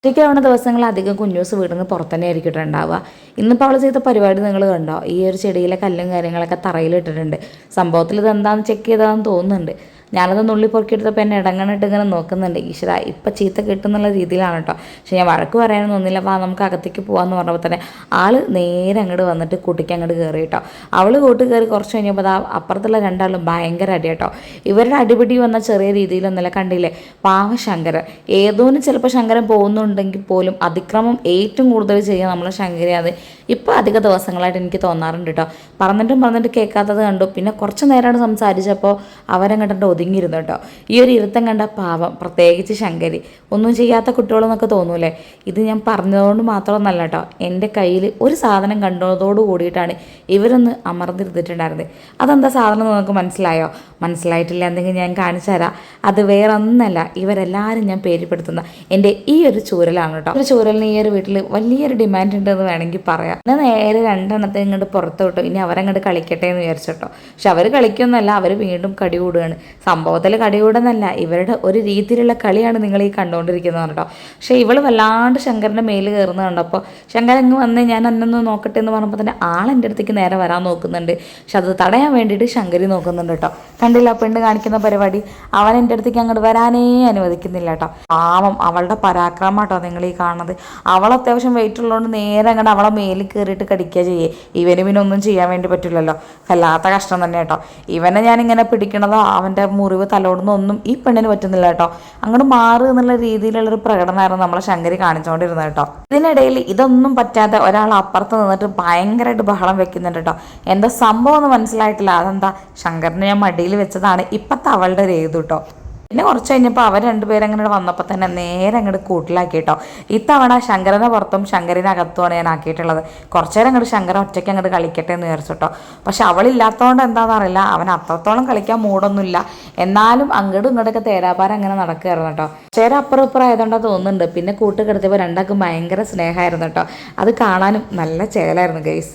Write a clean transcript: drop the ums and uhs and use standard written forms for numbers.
ഒറ്റയ്ക്കാവുന്ന ദിവസങ്ങൾ അധികം കുഞ്ഞൂസ് വീടിൽ നിന്ന് പുറത്ത് തന്നെ ആയിരിക്കും ഉണ്ടാവുക. ഇന്നിപ്പോൾ അവൾ ചെയ്ത പരിപാടി നിങ്ങൾ കണ്ടോ? ഈ ഒരു ചെടിയിലെ കല്ലും കാര്യങ്ങളൊക്കെ തറയിലിട്ടിട്ടുണ്ട്. സംഭവത്തിൽ ഇതെന്താണെന്ന് ചെക്ക് ചെയ്താന്ന് തോന്നുന്നുണ്ട്. ഞാനത് നുള്ളി പൊറുക്കിയെടുത്തപ്പോൾ എന്നെ ഇടങ്ങണിട്ട് ഇങ്ങനെ നോക്കുന്നുണ്ട്. ഈശ്വര ഇപ്പം ചീത്ത കിട്ടുന്നുള്ള രീതിയിലാണ് കേട്ടോ. പക്ഷെ ഞാൻ വഴക്ക് പറയാനൊന്നും ഒന്നുമില്ല. വാ നമുക്ക് അകത്തേക്ക് പോകാമെന്ന് പറഞ്ഞപ്പോൾ തന്നെ ആൾ നേരെ അങ്ങോട്ട് വന്നിട്ട് കുട്ടിക്ക് അങ്ങോട്ട് കയറി കേട്ടോ. അവൾ കൂട്ട് കയറി കുറച്ച് കഴിഞ്ഞപ്പോൾ അപ്പുറത്തുള്ള രണ്ടാളും ഭയങ്കര അടി കേട്ടോ. ഇവരുടെ അടിപിടി വന്ന ചെറിയ രീതിയിലൊന്നുമില്ല. കണ്ടില്ലേ പാവ ശങ്കരൻ. ഏതോനും ചിലപ്പോൾ ശങ്കരൻ പോകുന്നുണ്ടെങ്കിൽ പോലും അതിക്രമം ഏറ്റവും കൂടുതൽ ചെയ്യുക നമ്മൾ ശങ്കരയാണ്. ഇപ്പോൾ അധിക ദിവസങ്ങളായിട്ട് എനിക്ക് തോന്നാറുണ്ട് കേട്ടോ. പറഞ്ഞിട്ട് കേൾക്കാത്തത് കണ്ടു. പിന്നെ കുറച്ച് നേരമാണ് സംസാരിച്ചപ്പോൾ അവരങ്ങോട്ട് ഒതുങ്ങിയിരുന്നു കേട്ടോ. ഈ ഒരു ഇരുത്തം കണ്ട പാവം, പ്രത്യേകിച്ച് ശങ്കരി. ഒന്നും ചെയ്യാത്ത കുട്ടികളെന്നൊക്കെ തോന്നൂലേ. ഇത് ഞാൻ പറഞ്ഞതുകൊണ്ട് മാത്രമൊന്നല്ല കേട്ടോ. എൻ്റെ കയ്യിൽ ഒരു സാധനം കണ്ടതോട് കൂടിയിട്ടാണ് ഇവരൊന്ന് അമർന്നിരുന്നിട്ടുണ്ടായിരുന്നത്. അതെന്താ സാധനം നിങ്ങൾക്ക് മനസ്സിലായോ? മനസ്സിലായിട്ടില്ല എന്തെങ്കിലും ഞാൻ കാണിച്ചു തരാം. അത് വേറെ ഒന്നല്ല, ഇവരെല്ലാവരും ഞാൻ പേരിപ്പെടുത്തുന്ന എൻ്റെ ഈ ഒരു ചൂരലാണ് കേട്ടോ. ഒരു ചൂരലിന് ഈ ഒരു വീട്ടിൽ വലിയൊരു ഡിമാൻഡ് ഉണ്ടെന്ന് വേണമെങ്കിൽ പറയാം. ഞാൻ നേരെ രണ്ടെണ്ണത്തെ ഇങ്ങോട്ട് പുറത്ത് വിട്ടു. ഇനി അവരങ്ങോട്ട് കളിക്കട്ടെ എന്ന് വിചാരിച്ചോട്ടോ. പക്ഷെ അവർ കളിക്കൊന്നുമല്ല, അവർ വീണ്ടും കടി കൂടുകയാണ്. സംഭവത്തിൽ കടി കൂടുന്നല്ല, ഇവരുടെ ഒരു രീതിയിലുള്ള കളിയാണ് നിങ്ങൾ ഈ കണ്ടുകൊണ്ടിരിക്കുന്നത് കേട്ടോ. പക്ഷേ ഇവൾ വല്ലാണ്ട് ശങ്കരൻ്റെ മേല് കയറുന്നത് കണ്ടപ്പോൾ ശങ്കരൻ അങ്ങ് വന്ന് ഞാൻ അന്നൊന്ന് നോക്കട്ടെ എന്ന് പറഞ്ഞപ്പോൾ തന്നെ ആളെൻ്റെ അടുത്തേക്ക് നേരെ വരാൻ നോക്കുന്നുണ്ട്. പക്ഷെ അത് തടയാൻ വേണ്ടിയിട്ട് ശങ്കരി നോക്കുന്നുണ്ട് കേട്ടോ. കണ്ടില്ല പെണ്ണ് കാണിക്കുന്ന പരിപാടി. അവൻ എൻ്റെ അടുത്തേക്ക് അങ്ങോട്ട് വരാനേ അനുവദിക്കുന്നില്ല കേട്ടോ. പാവം അവളുടെ പരാക്രമം കേട്ടോ നിങ്ങൾ ഈ കാണുന്നത്. അവൾ അത്യാവശ്യം വെയിറ്റ് ഉള്ളതുകൊണ്ട് നേരെ അങ്ങോട്ട് അവളെ മേലിൽ കയറിയിട്ട് കടിക്കുക ചെയ്യേ. ഇവന് പിന്നെ ഒന്നും ചെയ്യാൻ വേണ്ടി പറ്റില്ലല്ലോ. വല്ലാത്ത കഷ്ടം തന്നെ കേട്ടോ. ഇവനെ ഞാനിങ്ങനെ പിടിക്കണതോ അവൻ്റെ മുറിവ് തലോടുന്നൊന്നും ഈ പെണ്ണിന് പറ്റുന്നില്ല കേട്ടോ. അങ്ങോട്ട് മാറുക എന്നുള്ള രീതിയിലുള്ളൊരു പ്രകടനമായിരുന്നു നമ്മളെ ശങ്കരി കാണിച്ചുകൊണ്ടിരുന്നത് കേട്ടോ. ഇതിനിടയിൽ ഇതൊന്നും പറ്റാതെ ഒരാൾ അപ്പുറത്ത് നിന്നിട്ട് ഭയങ്കരമായിട്ട് ബഹളം വെക്കുന്നുണ്ട് കേട്ടോ. എന്താ സംഭവം ഒന്നും മനസ്സിലായിട്ടില്ല. അതെന്താ ശങ്കരനെ ഞാൻ മടിയിൽ വെച്ചതാണ് ഇപ്പത്തെ അവളുടെ ഒരു ഏതു കേട്ടോ. പിന്നെ കുറച്ച് കഴിഞ്ഞപ്പോൾ അവർ രണ്ടുപേരും അങ്ങനെ വന്നപ്പോൾ തന്നെ നേരെ അങ്ങോട്ട് കൂട്ടിലാക്കി കേട്ടോ. ഇത്തവണ ശങ്കരനെ പുറത്തും ശങ്കരനെ അകത്തുമാണ് ഞാൻ ആക്കിയിട്ടുള്ളത്. കുറച്ച് നേരം അങ്ങോട്ട് ശങ്കരൻ ഒറ്റയ്ക്ക് അങ്ങോട്ട് കളിക്കട്ടെ എന്ന് വിചാരിച്ചു കേട്ടോ. പക്ഷെ അവളില്ലാത്തതുകൊണ്ട് എന്താണെന്ന് അറിയില്ല, അവൻ അത്രത്തോളം കളിക്കാൻ മൂടൊന്നുമില്ല. എന്നാലും അങ്ങോട്ടും ഇങ്ങോട്ടൊക്കെ തേരാപാരം അങ്ങനെ നടക്കുകയായിരുന്നു കേട്ടോ. ചേര അപ്പുറം ഇപ്പുറം ആയതുകൊണ്ടാണ് തോന്നുന്നുണ്ട്. പിന്നെ കൂട്ട് കിടത്തിയപ്പോൾ രണ്ടാൾക്കും ഭയങ്കര സ്നേഹമായിരുന്നു കേട്ടോ. അത് കാണാനും നല്ല ചേലായിരുന്നു ഗൈസ്.